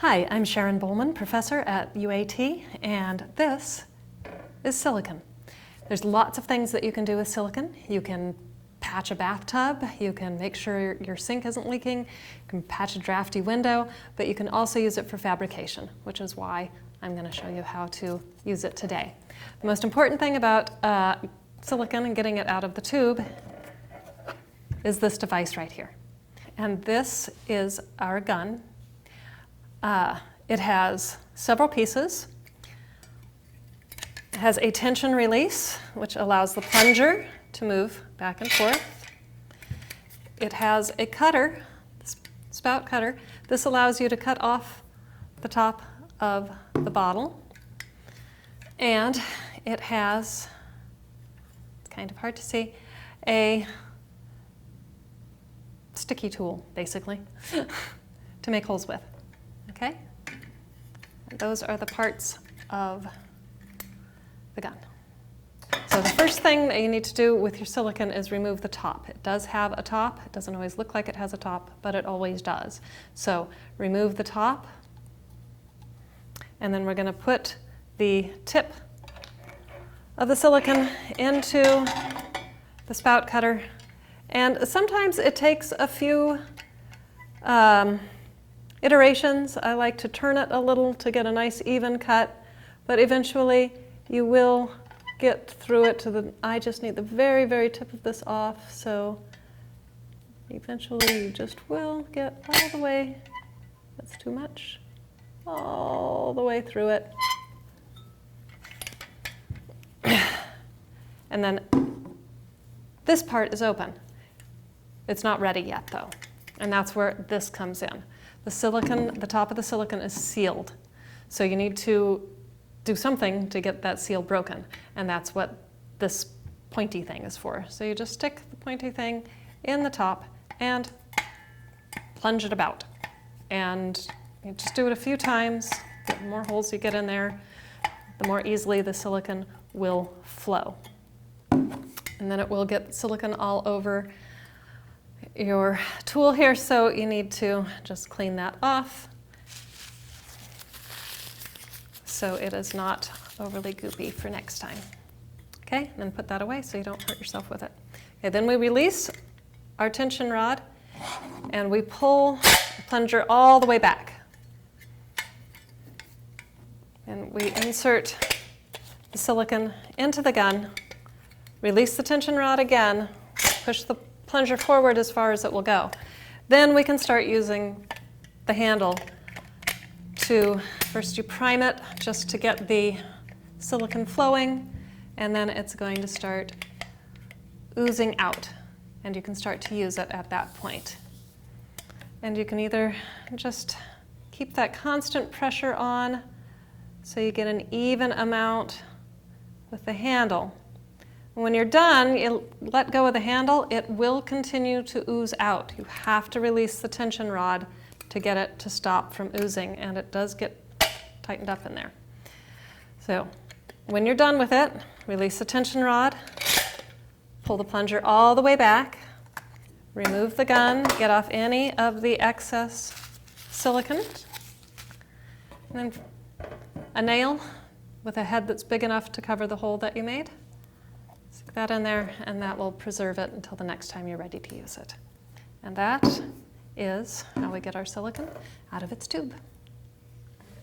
Hi, I'm Sharon Bowman, professor at UAT, and this is silicon. There's lots of things that you can do with silicon. You can patch a bathtub, you can make sure your sink isn't leaking, you can patch a drafty window, but you can also use it for fabrication, which is why I'm going to show you how to use it today. The most important thing about silicon and getting it out of the tube is this device right here. And this is our gun. It has several pieces. It has a tension release, which allows the plunger to move back and forth. It has a cutter, spout cutter. This allows you to cut off the top of the bottle. And it has, it's kind of hard to see, a sticky tool, basically, to make holes with. Okay? And those are the parts of the gun. So the first thing that you need to do with your silicon is remove the top. It does have a top. It doesn't always look like it has a top, but it always does. So remove the top, and then we're going to put the tip of the silicon into the spout cutter. And sometimes it takes a few iterations. I like to turn it a little to get a nice even cut, but eventually you will get through it to the, I just need the very, very tip of this off, so eventually you just will get all the way, that's too much, all the way through it. And then this part is open. It's not ready yet though, and that's where this comes in. The silicon, the top of the silicon is sealed, so you need to do something to get that seal broken, and that's what this pointy thing is for. So you just stick the pointy thing in the top and plunge it about, and you just do it a few times. The more holes you get in there, the more easily the silicon will flow, and then it will get silicon all over your tool here, so you need to just clean that off so it is not overly goopy for next time. Okay, and then put that away so you don't hurt yourself with it. Okay, then we release our tension rod and we pull the plunger all the way back. And we insert the silicon into the gun, release the tension rod again, push the plunger forward as far as it will go. Then we can start using the handle to, first you prime it just to get the silicon flowing, and then it's going to start oozing out, and you can start to use it at that point. And you can either just keep that constant pressure on so you get an even amount with the handle. When you're done, you let go of the handle, it will continue to ooze out. You have to release the tension rod to get it to stop from oozing, and it does get tightened up in there. So when you're done with it, release the tension rod, pull the plunger all the way back, remove the gun, get off any of the excess silicon, and then a nail with a head that's big enough to cover the hole that you made. Stick that in there, and that will preserve it until the next time you're ready to use it. And that is how we get our silicon out of its tube.